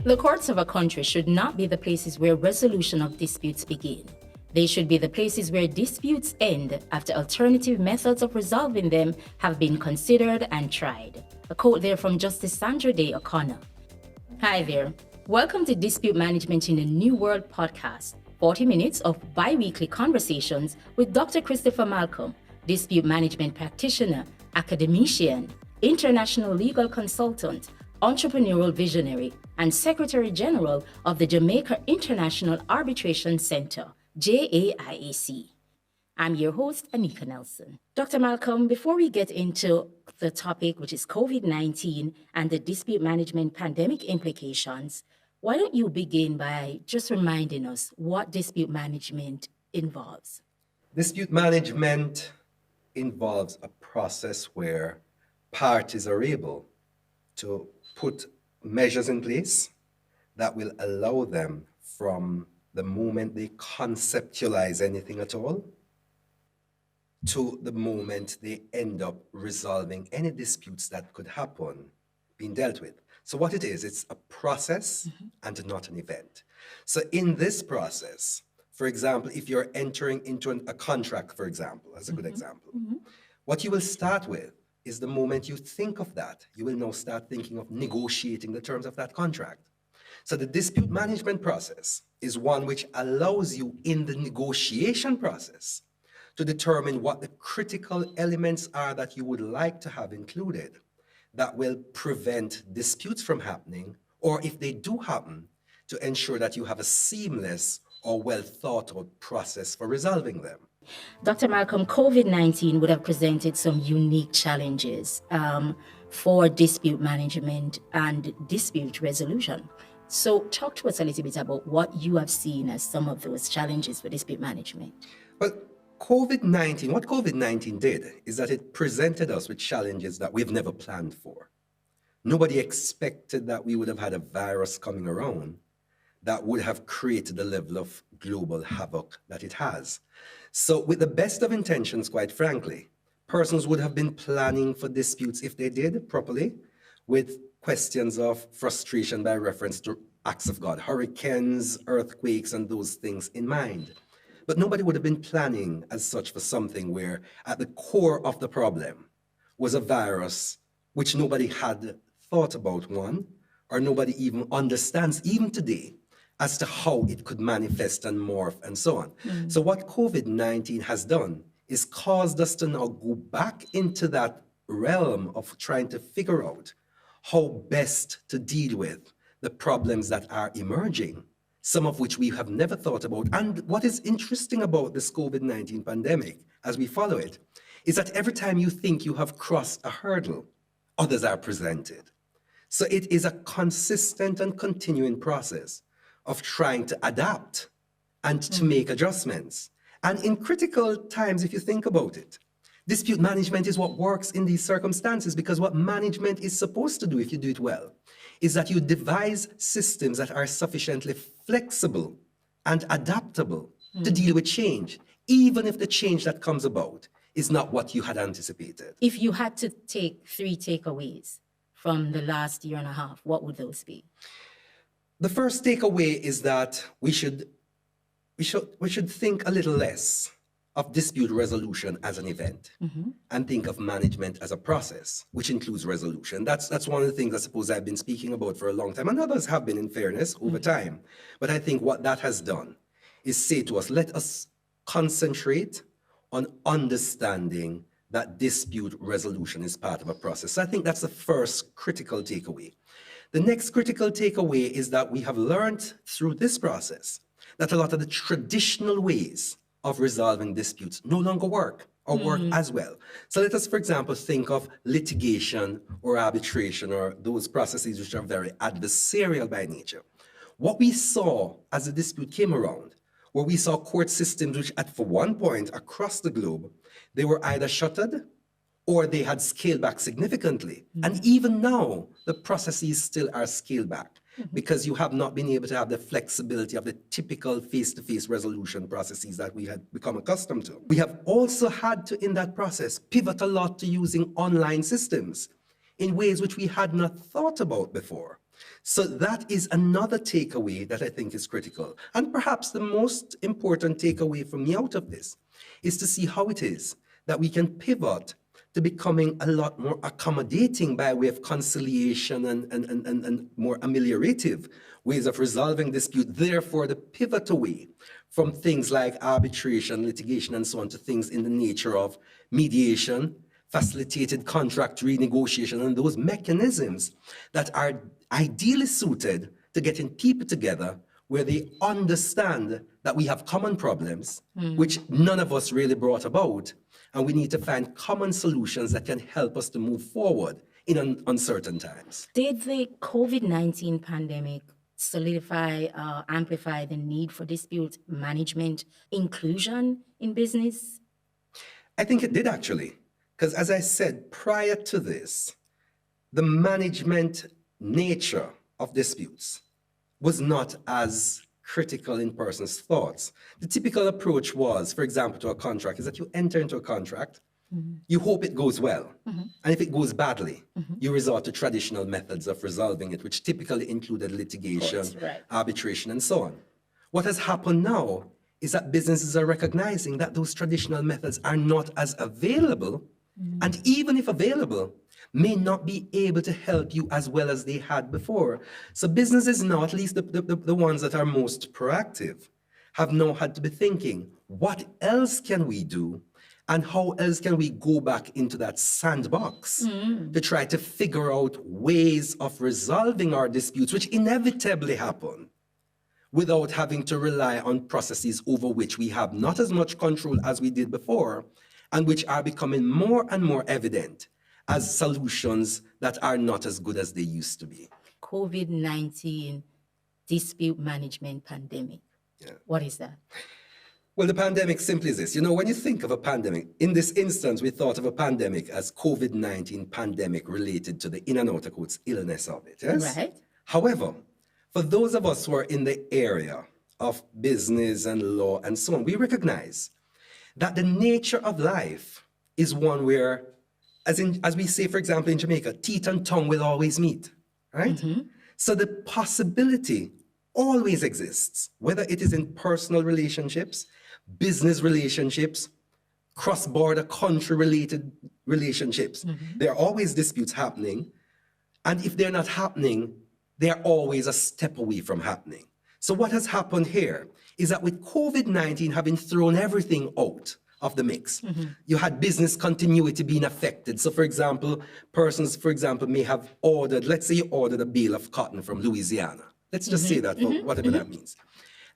The courts of a country should not be the places where resolution of disputes begin. They should be the places where disputes end after alternative methods of resolving them have been considered and tried. A quote there from Justice Sandra Day O'Connor. Hi there. Welcome to Dispute Management in a New World podcast, 40 minutes of bi-weekly conversations with Dr. Christopher Malcolm, dispute management practitioner, academician, international legal consultant, entrepreneurial visionary, and Secretary General of the Jamaica International Arbitration Center, JAIAC. I'm your host, Anika Nelson. Dr. Malcolm, before we get into the topic, which is COVID-19 and the dispute management pandemic implications, why don't you begin by just reminding us what dispute management involves? Dispute management involves a process where parties are able to put measures in place that will allow them from the moment they conceptualize anything at all to the moment they end up resolving any disputes that could happen being dealt with. So what it is, it's a process and not an event. So in this process, for example, if you're entering into a contract, for example, as a good example, what you will start with is the moment you think of that, you will now start thinking of negotiating the terms of that contract. So the dispute management process is one which allows you in the negotiation process to determine what the critical elements are that you would like to have included that will prevent disputes from happening, or if they do happen, to ensure that you have a seamless or well thought out process for resolving them. Dr. Malcolm, COVID-19 would have presented some unique challenges for dispute management and dispute resolution. So talk to us a little bit about what you have seen as some of those challenges for dispute management. Well, what COVID-19 did is that it presented us with challenges that we've never planned for. Nobody expected that we would have had a virus coming around that would have created the level of global havoc that it has. So with the best of intentions, quite frankly, persons would have been planning for disputes if they did properly, with questions of frustration by reference to acts of God, hurricanes, earthquakes, and those things in mind. But nobody would have been planning as such for something where at the core of the problem was a virus which nobody had thought about, one, or nobody even understands, even today, as to how it could manifest and morph and so on. So what COVID-19 has done is caused us to now go back into that realm of trying to figure out how best to deal with the problems that are emerging, some of which we have never thought about. And what is interesting about this COVID-19 pandemic, as we follow it, is that every time you think you have crossed a hurdle, others are presented. So it is a consistent and continuing process of trying to adapt and to make adjustments. And in critical times, if you think about it, dispute management is what works in these circumstances, because what management is supposed to do, if you do it well, is that you devise systems that are sufficiently flexible and adaptable to deal with change, even if the change that comes about is not what you had anticipated. If you had to take 3 takeaways from the last year and a half, what would those be? The first takeaway is that we should think a little less of dispute resolution as an event and think of management as a process, which includes resolution. That's one of the things I suppose I've been speaking about for a long time, and others have been, in fairness, over time. But I think what that has done is say to us, let us concentrate on understanding that dispute resolution is part of a process. So I think that's the first critical takeaway. The next critical takeaway is that we have learned through this process that a lot of the traditional ways of resolving disputes no longer work or work as well. So let us, for example, think of litigation or arbitration or those processes which are very adversarial by nature. What we saw as the dispute came around, where we saw court systems which for one point across the globe, they were either shuttered or they had scaled back significantly. And even now, the processes still are scaled back because you have not been able to have the flexibility of the typical face-to-face resolution processes that we had become accustomed to. We have also had to, in that process, pivot a lot to using online systems in ways which we had not thought about before. So that is another takeaway that I think is critical. And perhaps the most important takeaway for me out of this is to see how it is that we can pivot to becoming a lot more accommodating by way of conciliation and more ameliorative ways of resolving dispute. Therefore, the pivot away from things like arbitration, litigation, and so on to things in the nature of mediation, facilitated contract renegotiation, and those mechanisms that are ideally suited to getting people together where they understand that we have common problems, which none of us really brought about, and we need to find common solutions that can help us to move forward in uncertain times. Did the COVID-19 pandemic solidify, amplify the need for dispute management inclusion in business? I think it did actually, because as I said, prior to this, the management nature of disputes was not as critical in persons' thoughts. The typical approach was, for example, to a contract, is that you enter into a contract, you hope it goes well, and if it goes badly, you resort to traditional methods of resolving it, which typically included litigation, arbitration, and so on. What has happened now is that businesses are recognizing that those traditional methods are not as available, and even if available, may not be able to help you as well as they had before. So businesses now, at least the ones that are most proactive, have now had to be thinking, what else can we do? And how else can we go back into that sandbox to try to figure out ways of resolving our disputes, which inevitably happen, without having to rely on processes over which we have not as much control as we did before, and which are becoming more and more evident as solutions that are not as good as they used to be. COVID-19 dispute management pandemic. What is that? Well, the pandemic simply is this. You know, when you think of a pandemic, in this instance, we thought of a pandemic as COVID-19 pandemic related to the in and out of quotes illness of it. Yes? Right. However, for those of us who are in the area of business and law and so on, we recognize that the nature of life is one where, as we say, for example, in Jamaica, teeth and tongue will always meet, right? So the possibility always exists, whether it is in personal relationships, business relationships, cross-border country-related relationships. There are always disputes happening, and if they're not happening, they're always a step away from happening. So what has happened here is that with COVID-19 having thrown everything out of the mix, you had business continuity being affected. So for example, persons, for example, may have ordered, let's say you ordered a bale of cotton from Louisiana. Let's just say that, for whatever that means.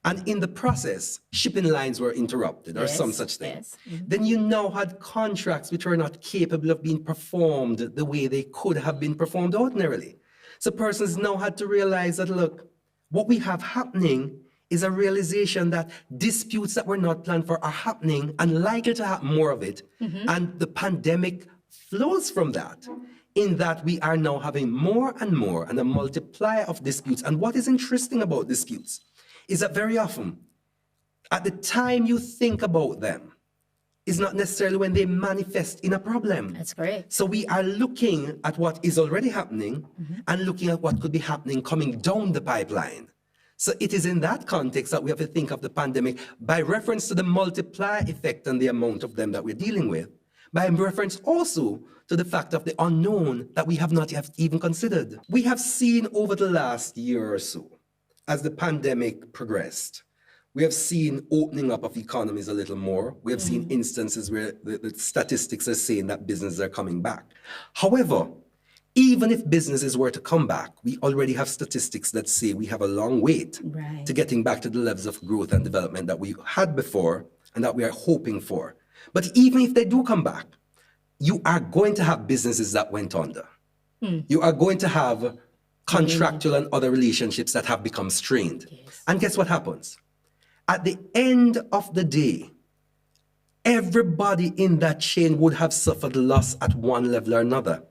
And in the process, shipping lines were interrupted or some such thing. Then you now had contracts which were not capable of being performed the way they could have been performed ordinarily. So persons now had to realize that, look, what we have happening is a realization that disputes that were not planned for are happening and likely to happen more of it. And the pandemic flows from that, in that we are now having more and more and a multiplier of disputes. And what is interesting about disputes is that very often, at the time you think about them, is not necessarily when they manifest in a problem. That's correct. So we are looking at what is already happening and looking at what could be happening coming down the pipeline. So it is in that context that we have to think of the pandemic by reference to the multiplier effect and the amount of them that we're dealing with, by reference also to the fact of the unknown that we have not yet even considered. We have seen over the last year or so, as the pandemic progressed, we have seen opening up of economies a little more. We have seen instances where the statistics are saying that businesses are coming back. However, even if businesses were to come back, we already have statistics that say we have a long wait to getting back to the levels of growth and development that we had before and that we are hoping for. But even if they do come back, you are going to have businesses that went under. You are going to have contractual and other relationships that have become strained. And guess what happens? At the end of the day, everybody in that chain would have suffered loss at one level or another.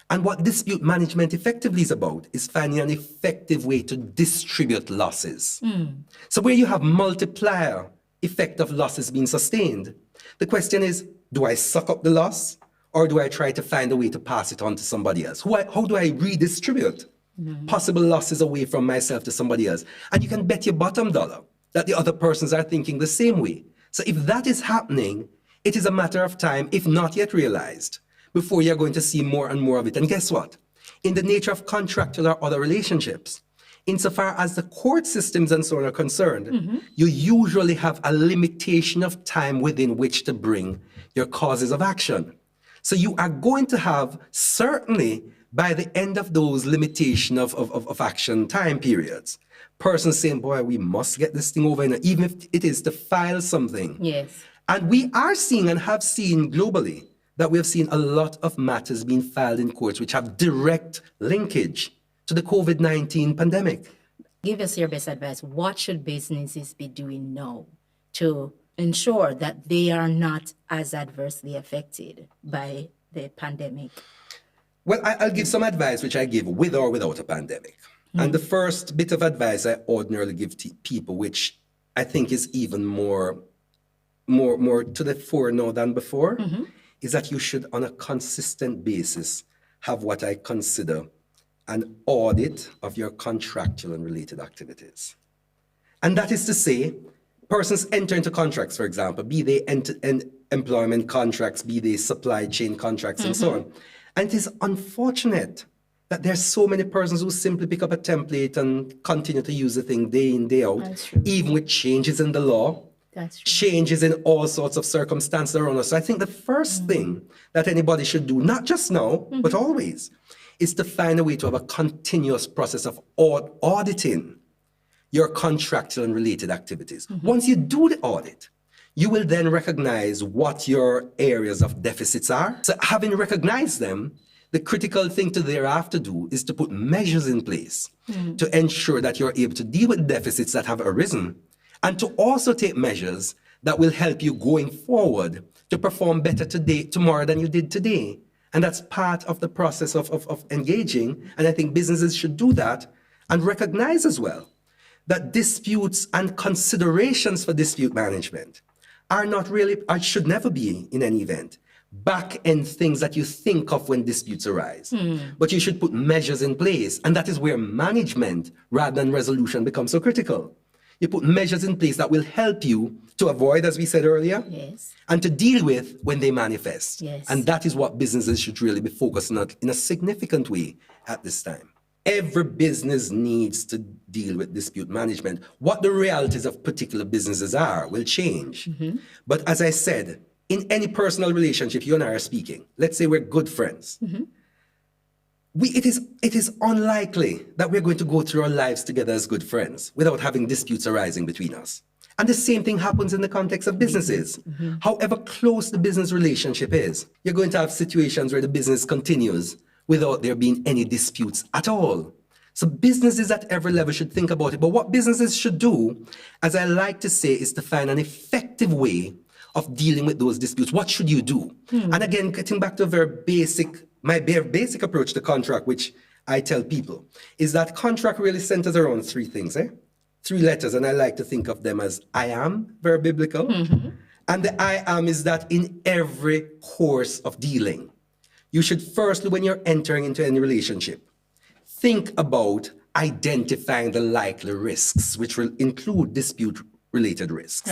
And what dispute management effectively is about is finding an effective way to distribute losses. So where you have multiplier effect of losses being sustained, the question is, do I suck up the loss, or do I try to find a way to pass it on to somebody else? How do I redistribute possible losses away from myself to somebody else. And you can bet your bottom dollar that the other persons are thinking the same way. So if that is happening, it is a matter of time, if not yet realized, before you're going to see more and more of it. And guess what? In the nature of contractual or other relationships, insofar as the court systems and so on are concerned, you usually have a limitation of time within which to bring your causes of action. So you are going to have, certainly by the end of those limitation of action time periods, persons saying, boy, we must get this thing over, and even if it is to file something. Yes. And we are seeing and have seen globally that we have seen a lot of matters being filed in courts which have direct linkage to the COVID-19 pandemic. Give us your best advice. What should businesses be doing now to ensure that they are not as adversely affected by the pandemic? Well, I'll give some advice which I give with or without a pandemic. And the first bit of advice I ordinarily give to people, which I think is even more to the fore now than before, is that you should, on a consistent basis, have what I consider an audit of your contractual and related activities. And that is to say, persons enter into contracts, for example, be they employment contracts, be they supply chain contracts, and so on. And it is unfortunate that there's so many persons who simply pick up a template and continue to use the thing day in, day out, even with changes in the law, changes in all sorts of circumstances around us. So I think the first thing that anybody should do, not just now, but always, is to find a way to have a continuous process of auditing your contractual and related activities. Once you do the audit, you will then recognize what your areas of deficits are. So having recognized them, the critical thing to thereafter do is to put measures in place to ensure that you're able to deal with deficits that have arisen, and to also take measures that will help you going forward to perform better tomorrow than you did today. And that's part of the process of engaging. And I think businesses should do that and recognize as well that disputes and considerations for dispute management are not really, or should never be in any event, back-end things that you think of when disputes arise. But you should put measures in place. And that is where management rather than resolution becomes so critical. You put measures in place that will help you to avoid, as we said earlier, and to deal with when they manifest. And that is what businesses should really be focusing on in a significant way at this time. Every business needs to deal with dispute management. What the realities of particular businesses are will change. But as I said, in any personal relationship, you and I are speaking, let's say we're good friends. It is unlikely that we're going to go through our lives together as good friends without having disputes arising between us. And the same thing happens in the context of businesses. However close the business relationship is, you're going to have situations where the business continues without there being any disputes at all. So businesses at every level should think about it. But what businesses should do, as I like to say, is to find an effective way of dealing with those disputes. What should you do? And again, getting back to my very basic approach to contract, which I tell people, is that contract really centers around three things, 3 letters, and I like to think of them as I am, very biblical. And the I am is that in every course of dealing, you should firstly, when you're entering into any relationship, think about identifying the likely risks, which will include dispute-related risks.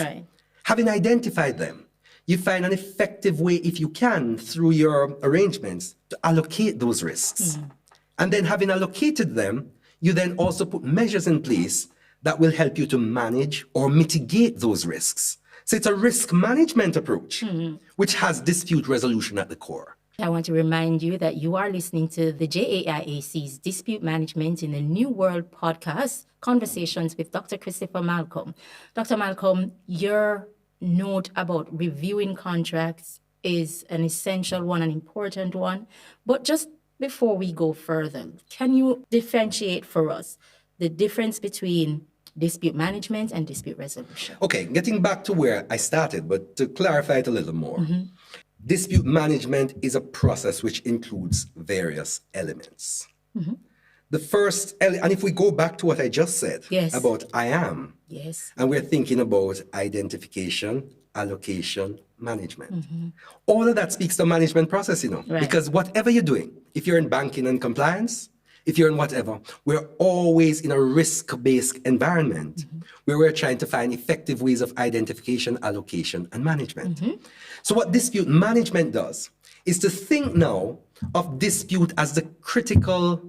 Having identified them, you find an effective way, if you can, through your arrangements, to allocate those risks. And then having allocated them, you then also put measures in place that will help you to manage or mitigate those risks. So it's a risk management approach, which has dispute resolution at the core. I want to remind you that you are listening to the JAIAC's Dispute Management in the New World podcast, Conversations with Dr. Christopher Malcolm. Dr. Malcolm, your note about reviewing contracts is an essential one, an important one. But just before we go further, can you differentiate for us the difference between dispute management and dispute resolution? Okay, getting back to where I started, but to clarify it a little more. Dispute management is a process which includes various elements. The first, and if we go back to what I just said about I am, and we're thinking about identification, allocation, management. All of that speaks to management process, because whatever you're doing, if you're in banking and compliance, if you're in whatever, we're always in a risk-based environment where we're trying to find effective ways of identification, allocation, and management. So what dispute management does is to think now of dispute as the critical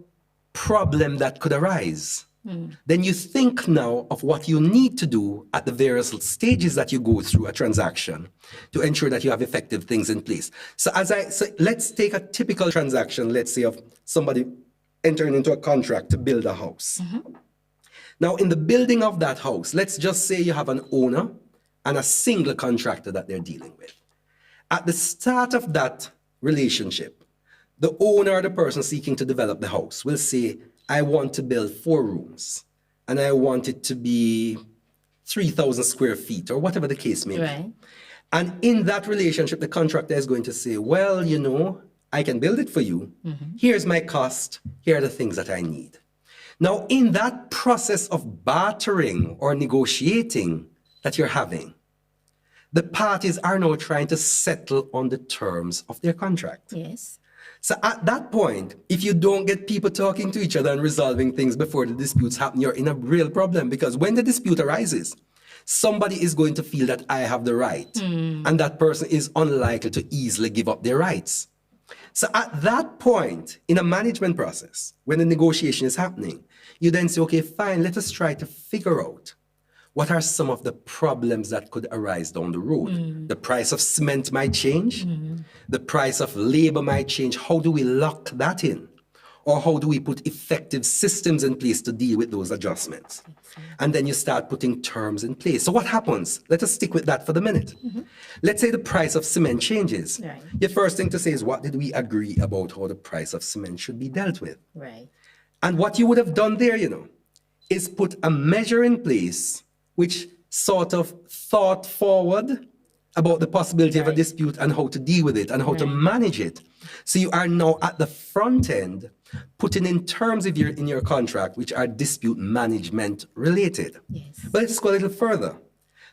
problem that could arise. Then you think now of what you need to do at the various stages that you go through a transaction to ensure that you have effective things in place. So let's take a typical transaction, let's say of somebody entering into a contract to build a house. Now, in the building of that house, let's just say you have an owner and a single contractor that they're dealing with. At the start of that relationship, the owner or the person seeking to develop the house will say, I want to build 4 rooms and I want it to be 3,000 square feet or whatever the case may be. And in that relationship, the contractor is going to say, well, you know, I can build it for you. Here's my cost. Here are the things that I need. Now, in that process of bartering or negotiating that you're having, the parties are now trying to settle on the terms of their contract. Yes. So at that point, if you don't get people talking to each other and resolving things before the disputes happen, you're in a real problem, because when the dispute arises, somebody is going to feel that I have the right, and that person is unlikely to easily give up their rights. So at that point, in a management process, when the negotiation is happening, you then say, okay, fine, let us try to figure out what are some of the problems that could arise down the road. The price of cement might change. The price of labor might change. How do we lock that in? Or how do we put effective systems in place to deal with those adjustments? And then you start putting terms in place. So what happens? Let us stick with that for the minute. Let's say the price of cement changes. Right. Your first thing to say is, what did we agree about how the price of cement should be dealt with? Right. And what you would have done there, you know, is put a measure in place which sort of thought forward about the possibility of a dispute and how to deal with it and how to manage it. So you are now at the front end putting in terms in your contract which are dispute management related. Yes. But let's go a little further.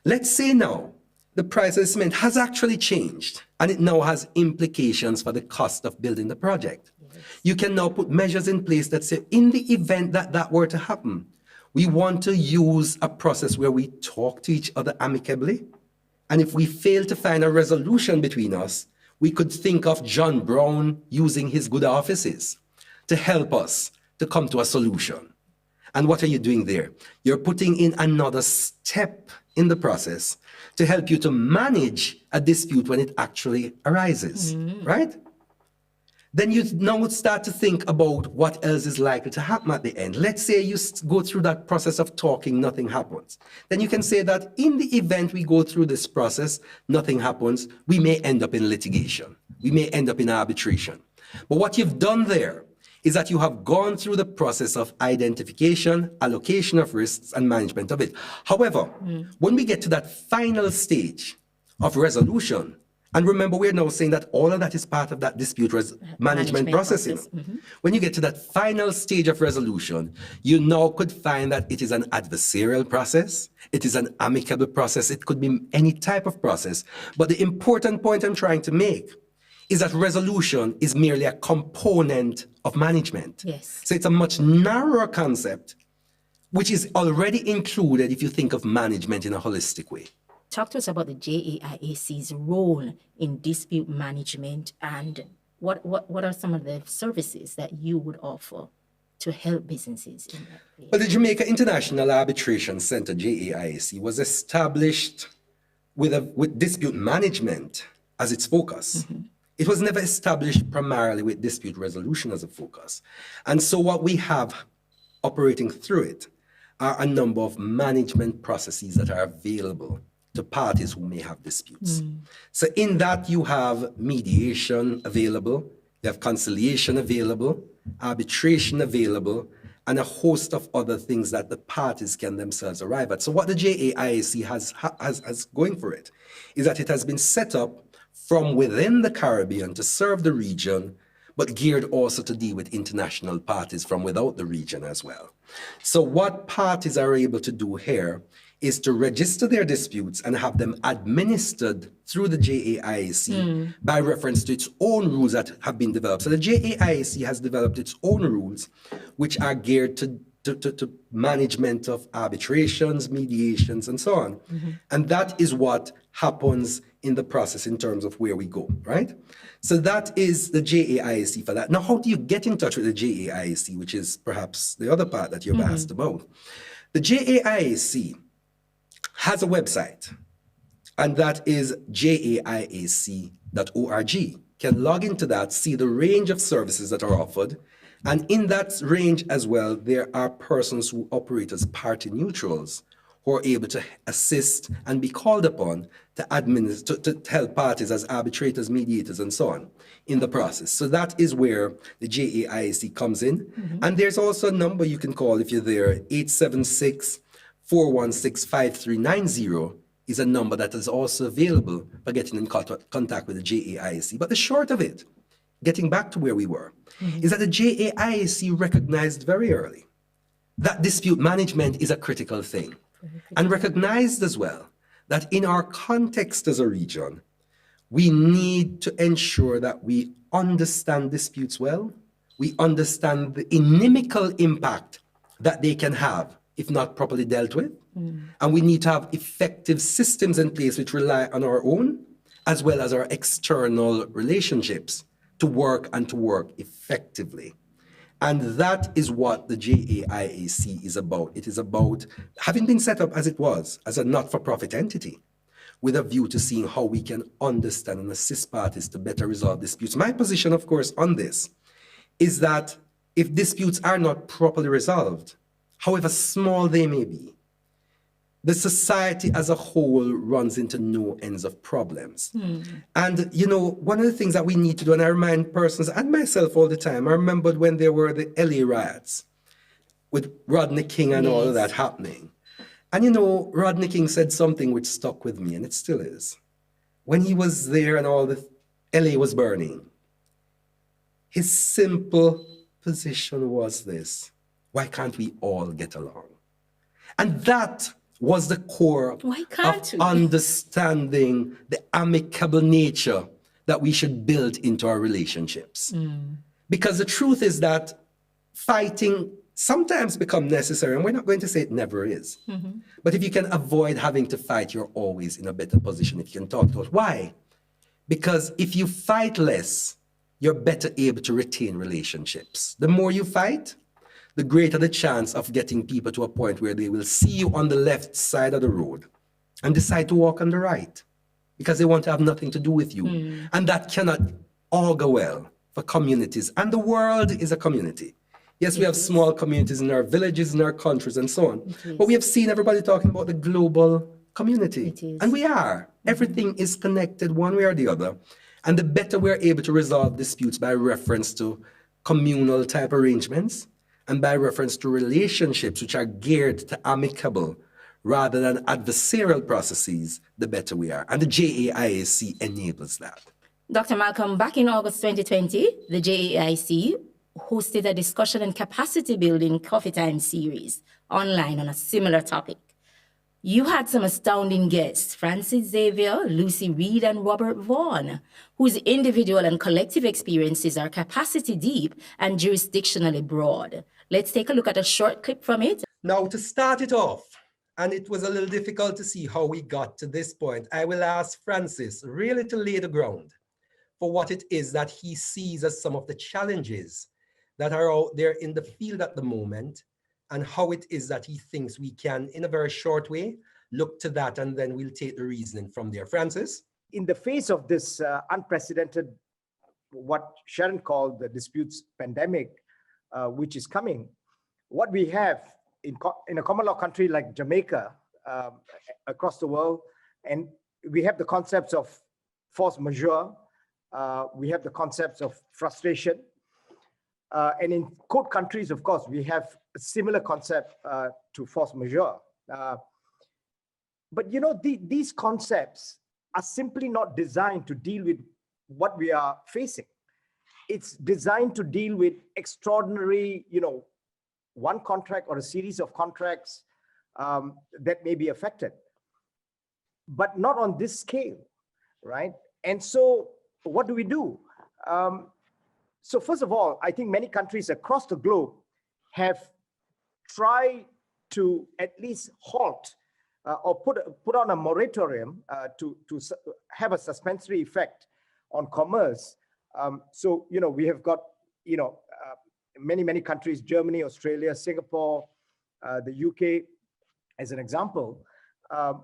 Let's say now the price of cement has actually changed and it now has implications for the cost of building the project. You can now put measures in place that say, in the event that that were to happen, we want to use a process where we talk to each other amicably. And if we fail to find a resolution between us, we could think of John Brown using his good offices to help us to come to a solution. And what are you doing there? You're putting in another step in the process to help you to manage a dispute when it actually arises, right? Then you now start to think about what else is likely to happen at the end. Let's say you go through that process of talking, nothing happens. Then you can say that in the event we go through this process, nothing happens, we may end up in litigation. We may end up in arbitration. But what you've done there is that you have gone through the process of identification, allocation of risks, and management of it. However, when we get to that final stage of resolution, and remember, we're now saying that all of that is part of that dispute management process. When you get to that final stage of resolution, you now could find that it is an adversarial process, it is an amicable process, it could be any type of process. But the important point I'm trying to make is that resolution is merely a component of management. Yes. So it's a much narrower concept, which is already included if you think of management in a holistic way. Talk to us about the JAIAC's role in dispute management, and what are some of the services that you would offer to help businesses in that area? Well, the Jamaica International Arbitration Center, JAIAC, was established with dispute management as its focus. It was never established primarily with dispute resolution as a focus. And so what we have operating through it are a number of management processes that are available to parties who may have disputes. So in that you have mediation available, you have conciliation available, arbitration available, and a host of other things that the parties can themselves arrive at. So what the JAIAC has going for it is that it has been set up from within the Caribbean to serve the region, but geared also to deal with international parties from without the region as well. So what parties are able to do here is to register their disputes and have them administered through the JAIAC by reference to its own rules that have been developed. So the JAIAC has developed its own rules, which are geared to management of arbitrations, mediations, and so on. And that is what happens in the process in terms of where we go, right? So that is the JAIAC for that. Now, how do you get in touch with the JAIAC, which is perhaps the other part that you've asked about? The JAIAC has a website, and that is jaiac.org. You can log into that, see the range of services that are offered, and in that range as well, there are persons who operate as party neutrals who are able to assist and be called upon to administer, to help parties as arbitrators, mediators, and so on in the process. So that is where the JAIAC comes in. And there's also a number you can call if you're there, 876-416-5390 is a number that is also available for getting in contact with the JAIAC. But the short of it, getting back to where we were, is that the JAIAC recognized very early that dispute management is a critical thing, and recognized as well that in our context as a region, we need to ensure that we understand disputes well, we understand the inimical impact that they can have if not properly dealt with, and we need to have effective systems in place which rely on our own as well as our external relationships to work and to work effectively. And that is what the JAIAC is about. It is about having been set up as it was, as a not-for-profit entity, with a view to seeing how we can understand and assist parties to better resolve disputes. My position, of course, on this is that if disputes are not properly resolved, however small they may be, the society as a whole runs into no ends of problems. And, you know, one of the things that we need to do, and I remind persons and myself all the time, I remembered when there were the LA riots with Rodney King and all of that happening. And, you know, Rodney King said something which stuck with me, and it still is. When he was there and all the LA was burning, his simple position was this: why can't we all get along? And that was the core of understanding the amicable nature that we should build into our relationships. Because the truth is that fighting sometimes becomes necessary, and we're not going to say it never is. But if you can avoid having to fight, you're always in a better position if you can talk to us. Why? Because if you fight less, you're better able to retain relationships. The more you fight, the greater the chance of getting people to a point where they will see you on the left side of the road and decide to walk on the right because they want to have nothing to do with you. And that cannot augur well for communities. And the world is a community. Yes, we have small communities in our villages, in our countries, and so on. But we have seen everybody talking about the global community. And we are. Everything is connected one way or the other. And the better we're able to resolve disputes by reference to communal type arrangements, and by reference to relationships which are geared to amicable rather than adversarial processes, the better we are. And the JAIAC enables that. Dr. Malcolm, back in August 2020, the JAIC hosted a discussion and capacity building coffee time series online on a similar topic. You had some astounding guests, Francis Xavier, Lucy Reed, and Robert Vaughan, whose individual and collective experiences are capacity deep and jurisdictionally broad. Let's take a look at a short clip from it. Now, to start it off, and it was a little difficult to see how we got to this point, I will ask Francis really to lay the ground for what it is that he sees as some of the challenges that are out there in the field at the moment, and how it is that he thinks we can, in a very short way, look to that, and then we'll take the reasoning from there. Francis? In the face of this unprecedented, what Sharon called the disputes pandemic, which is coming, what we have in a common law country like Jamaica, across the world, and we have the concepts of force majeure, we have the concepts of frustration, and in court countries, of course, we have a similar concept to force majeure. But you know, these concepts are simply not designed to deal with what we are facing. It's designed to deal with extraordinary, you know, one contract or a series of contracts that may be affected, but not on this scale, right? And so what do we do? So first of all, I think many countries across the globe have tried to at least halt or put on a moratorium to have a suspensory effect on commerce. So, we have got, many countries, Germany, Australia, Singapore, the UK, as an example.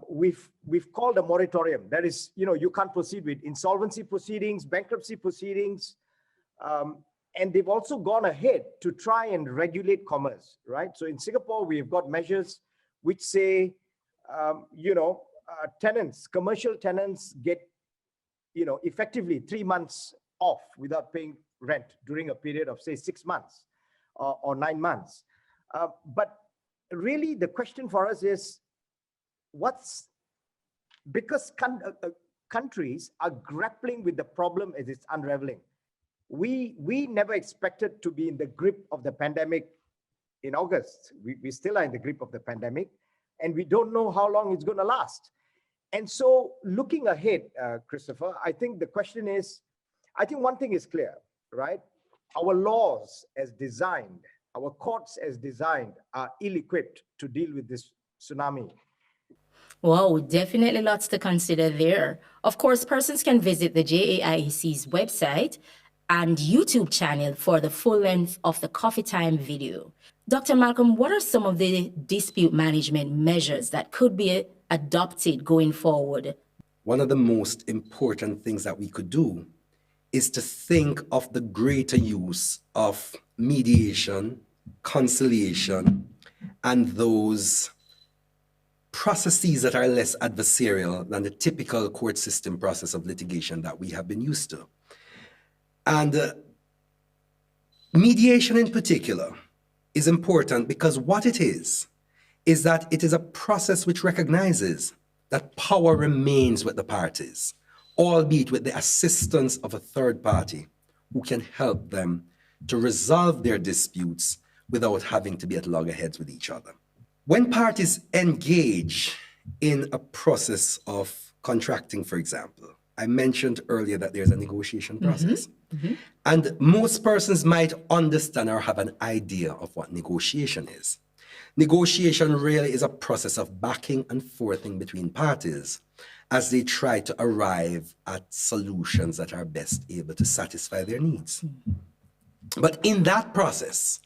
We've called a moratorium. That is, you can't proceed with insolvency proceedings, bankruptcy proceedings, and they've also gone ahead to try and regulate commerce, right? So in Singapore, we've got measures which say, tenants, commercial tenants get, effectively 3 months off without paying rent during a period of, say, 6 months or 9 months. But really, the question for us is, because countries are grappling with the problem as it's unraveling. We never expected to be in the grip of the pandemic in August. We still are in the grip of the pandemic, and we don't know how long it's going to last. And so looking ahead, Christopher, I think the question is, I think one thing is clear, right? Our laws as designed, our courts as designed are ill-equipped to deal with this tsunami. Wow, definitely lots to consider there. Of course, persons can visit the JAIC's website and YouTube channel for the full length of the Coffee Time video. Dr. Malcolm, what are some of the dispute management measures that could be adopted going forward? One of the most important things that we could do is to think of the greater use of mediation, conciliation, and those processes that are less adversarial than the typical court system process of litigation that we have been used to. And mediation in particular is important because what it is that it is a process which recognizes that power remains with the parties, albeit with the assistance of a third party who can help them to resolve their disputes without having to be at loggerheads with each other. When parties engage in a process of contracting, for example, I mentioned earlier that there's a negotiation process. And most persons might understand or have an idea of what negotiation is. Negotiation really is a process of backing and forthing between parties as they try to arrive at solutions that are best able to satisfy their needs. But in that process,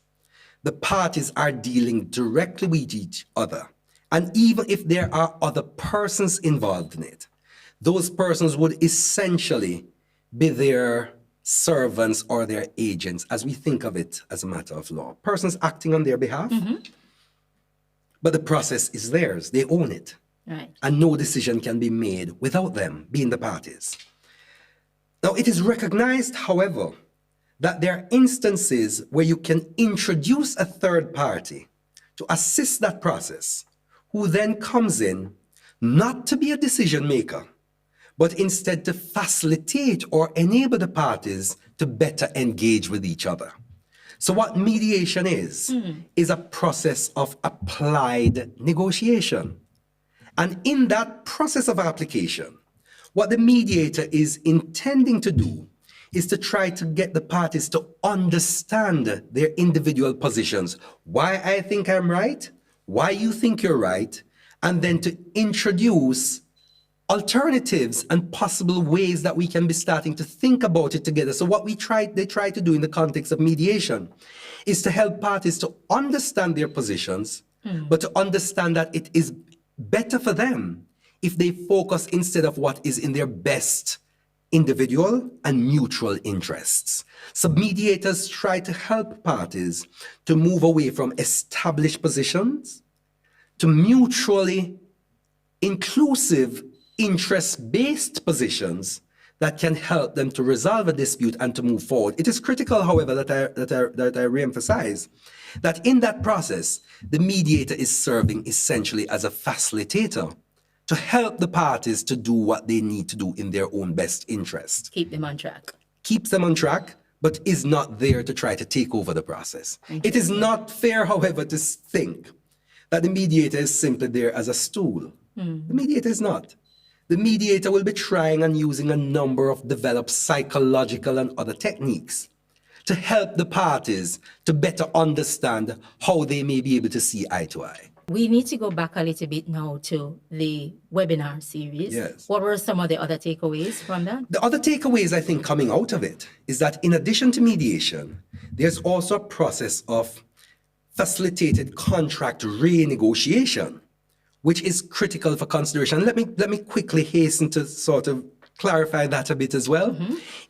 the parties are dealing directly with each other. And even if there are other persons involved in it, those persons would essentially be their servants or their agents, as we think of it as a matter of law. Persons acting on their behalf, but the process is theirs. They own it. Right. And no decision can be made without them being the parties. Now, it is recognized, however, that there are instances where you can introduce a third party to assist that process, who then comes in not to be a decision maker, but instead to facilitate or enable the parties to better engage with each other. So what mediation is a process of applied negotiation. And in that process of application, what the mediator is intending to do is to try to get the parties to understand their individual positions. Why I think I'm right, why you think you're right, and then to introduce alternatives and possible ways that we can be starting to think about it together. So what they try to do in the context of mediation is to help parties to understand their positions, but to understand that it is better for them if they focus instead of what is in their best individual and mutual interests. So mediators try to help parties to move away from established positions to mutually inclusive, interest-based positions that can help them to resolve a dispute and to move forward. It is critical, however, that I re-emphasize that in that process, the mediator is serving essentially as a facilitator to help the parties to do what they need to do in their own best interest. Keep them on track. Keeps them on track, but is not there to try to take over the process. It is not fair, however, to think that the mediator is simply there as a stool. The mediator is not. The mediator will be trying and using a number of developed psychological and other techniques to help the parties to better understand how they may be able to see eye to eye. We need to go back a little bit now to the webinar series. Yes. What were some of the other takeaways from that? The other takeaways I think coming out of it is that in addition to mediation, there's also a process of facilitated contract renegotiation, which is critical for consideration. Let me quickly hasten to sort of clarify that a bit as well.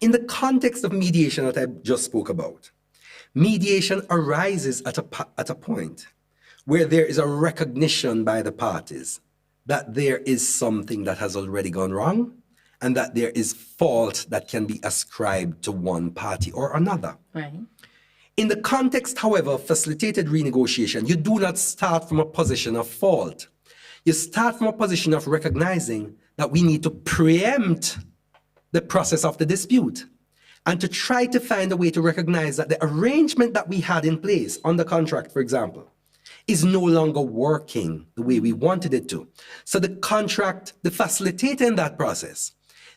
In the context of mediation that I just spoke about, mediation arises at a point where there is a recognition by the parties that there is something that has already gone wrong and that there is fault that can be ascribed to one party or another. Right. In the context, however, of facilitated renegotiation, you do not start from a position of fault. You start from a position of recognizing that we need to preempt the process of the dispute and to try to find a way to recognize that the arrangement that we had in place on the contract, for example, is no longer working the way we wanted it to. So the contract, the facilitator in that process,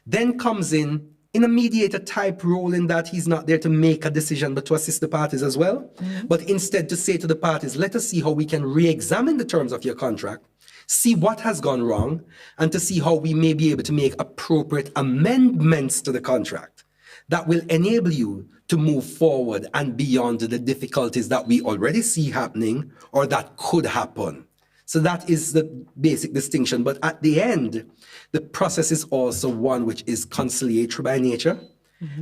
then comes in a mediator type role in that he's not there to make a decision, but to assist the parties as well. But instead to say to the parties, let us see how we can re-examine the terms of your contract, see what has gone wrong, and to see how we may be able to make appropriate amendments to the contract that will enable you to move forward and beyond the difficulties that we already see happening or that could happen. So that is the basic distinction. But at the end, the process is also one which is conciliatory by nature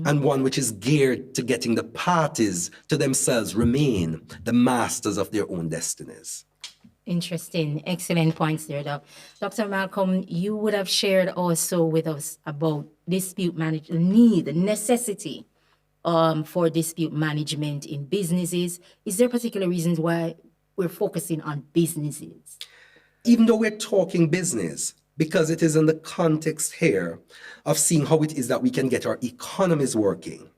and one which is geared to getting the parties to themselves remain the masters of their own destinies. Interesting. Excellent points there, Doc. Dr. Malcolm, you would have shared also with us about dispute management, need, the necessity for dispute management in businesses. Is there particular reasons why we're focusing on businesses? Even though we're talking business, because it is in the context here of seeing how it is that we can get our economies working,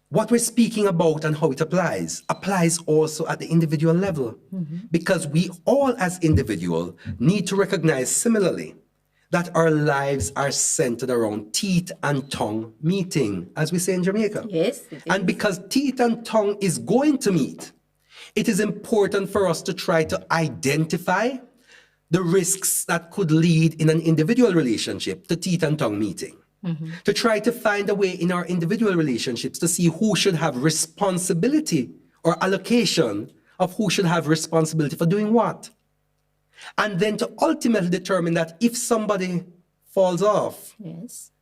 what we're speaking about and how it applies also at the individual level, because we all as individuals need to recognize similarly that our lives are centered around teeth and tongue meeting, as we say in Jamaica. Yes. it is. And because teeth and tongue is going to meet, it is important for us to try to identify the risks that could lead in an individual relationship to teeth and tongue meeting. To try to find a way in our individual relationships to see who should have responsibility or allocation of who should have responsibility for doing what. And then to ultimately determine that if somebody falls off Yes.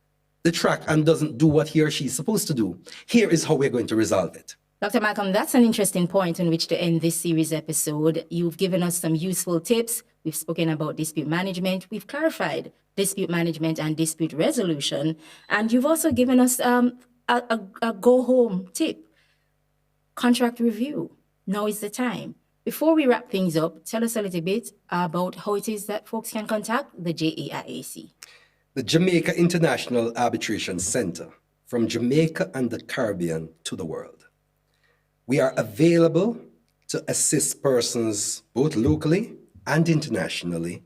the track and doesn't do what he or she is supposed to do, here is how we're going to resolve it. Dr. Malcolm, that's an interesting point in which to end this series episode. You've given us some useful tips. We've spoken about dispute management. We've clarified dispute management and dispute resolution. And you've also given us a go-home tip, contract review. Now is the time. Before we wrap things up, tell us a little bit about how it is that folks can contact the JAIAC. The Jamaica International Arbitration Center, from Jamaica and the Caribbean to the world. We are available to assist persons both locally and internationally.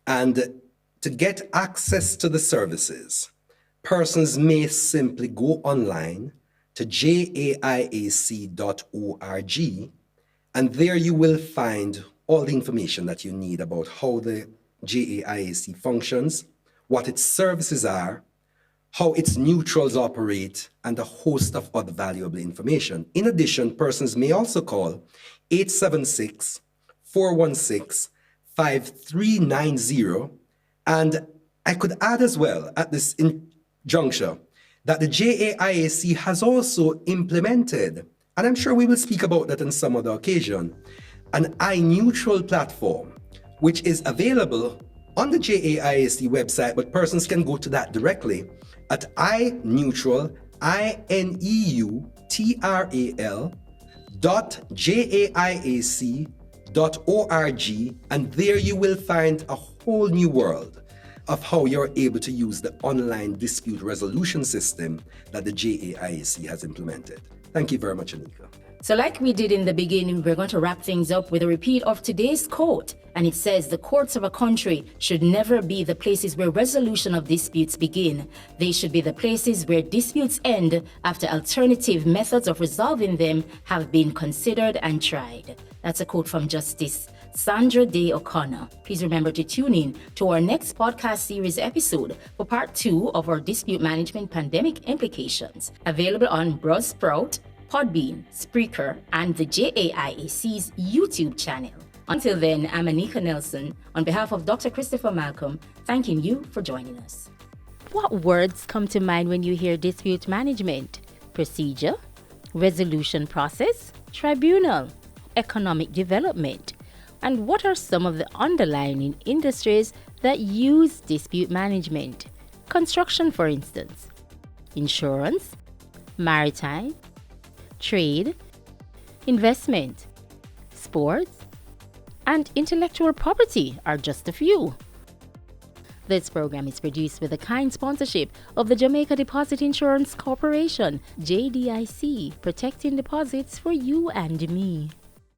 And to get access to the services, persons may simply go online to jaiac.org, and there you will find all the information that you need about how the JAIAC functions, what its services are, how its neutrals operate, and a host of other valuable information. In addition, persons may also call 876-416-5390. And I could add as well at this juncture that the JAIAC has also implemented, and I'm sure we will speak about that on some other occasion, an iNeutral platform, which is available on the JAIAC website, but persons can go to that directly at iNeutral, INEUTRAL.jaiac.org, and there you will find a whole new world of how you're able to use the online dispute resolution system that the JAIC has implemented. Thank you very much, Anika. So like we did in the beginning, we're going to wrap things up with a repeat of today's quote. And it says, the courts of a country should never be the places where resolution of disputes begin. They should be the places where disputes end after alternative methods of resolving them have been considered and tried. That's a quote from Justice Sandra Day O'Connor. Please remember to tune in to our next podcast series episode for part 2 of our dispute management pandemic implications, available on Buzzsprout, Podbean, Spreaker, and the JAIAC's YouTube channel. Until then, I'm Anika Nelson, on behalf of Dr. Christopher Malcolm, thanking you for joining us. What words come to mind when you hear dispute management? Procedure, resolution process, tribunal, economic development. And what are some of the underlying industries that use dispute management? Construction, for instance. Insurance, maritime, trade, investment, sports, and intellectual property are just a few. This program is produced with the kind sponsorship of the Jamaica Deposit Insurance Corporation, JDIC, protecting deposits for you and me.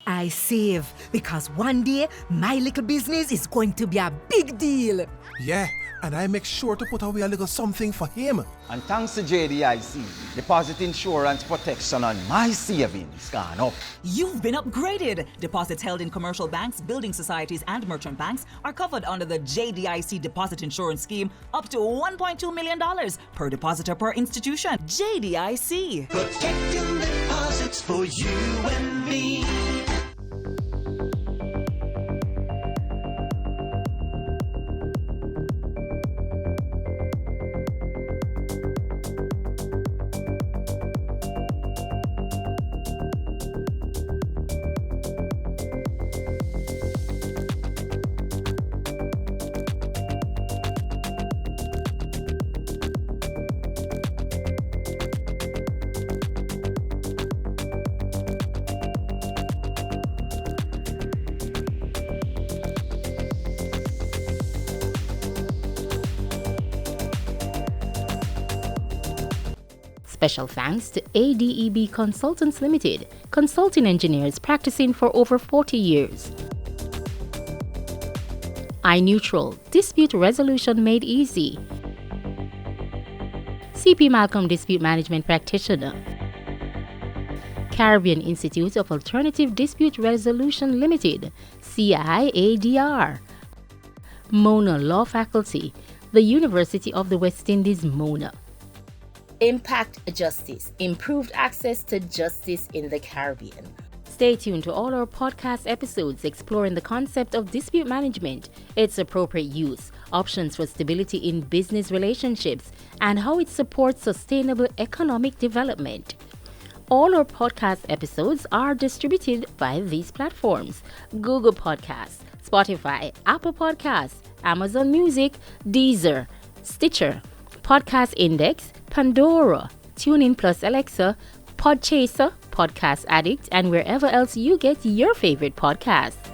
I save because one day my little business is going to be a big deal. Yeah, and I make sure to put away a little something for him. And thanks to JDIC, deposit insurance protection on my savings gone up. You've been upgraded. Deposits held in commercial banks, building societies, and merchant banks are covered under the JDIC deposit insurance scheme up to $1.2 million per depositor per institution. JDIC. Protecting deposits for you and me. Special thanks to ADEB Consultants Limited, consulting engineers practicing for over 40 years. iNeutral, dispute resolution made easy. CP Malcolm Dispute Management Practitioner. Caribbean Institute of Alternative Dispute Resolution Limited, CIADR. Mona Law Faculty, the University of the West Indies, Mona. Impact Justice, improved access to justice in the Caribbean. Stay tuned to all our podcast episodes exploring the concept of dispute management, its appropriate use, options for stability in business relationships, and how it supports sustainable economic development. All our podcast episodes are distributed by these platforms: Google Podcasts, Spotify, Apple Podcasts, Amazon Music, Deezer, Stitcher, Podcast Index, Pandora, TuneIn Plus Alexa, Podchaser, Podcast Addict, and wherever else you get your favorite podcasts.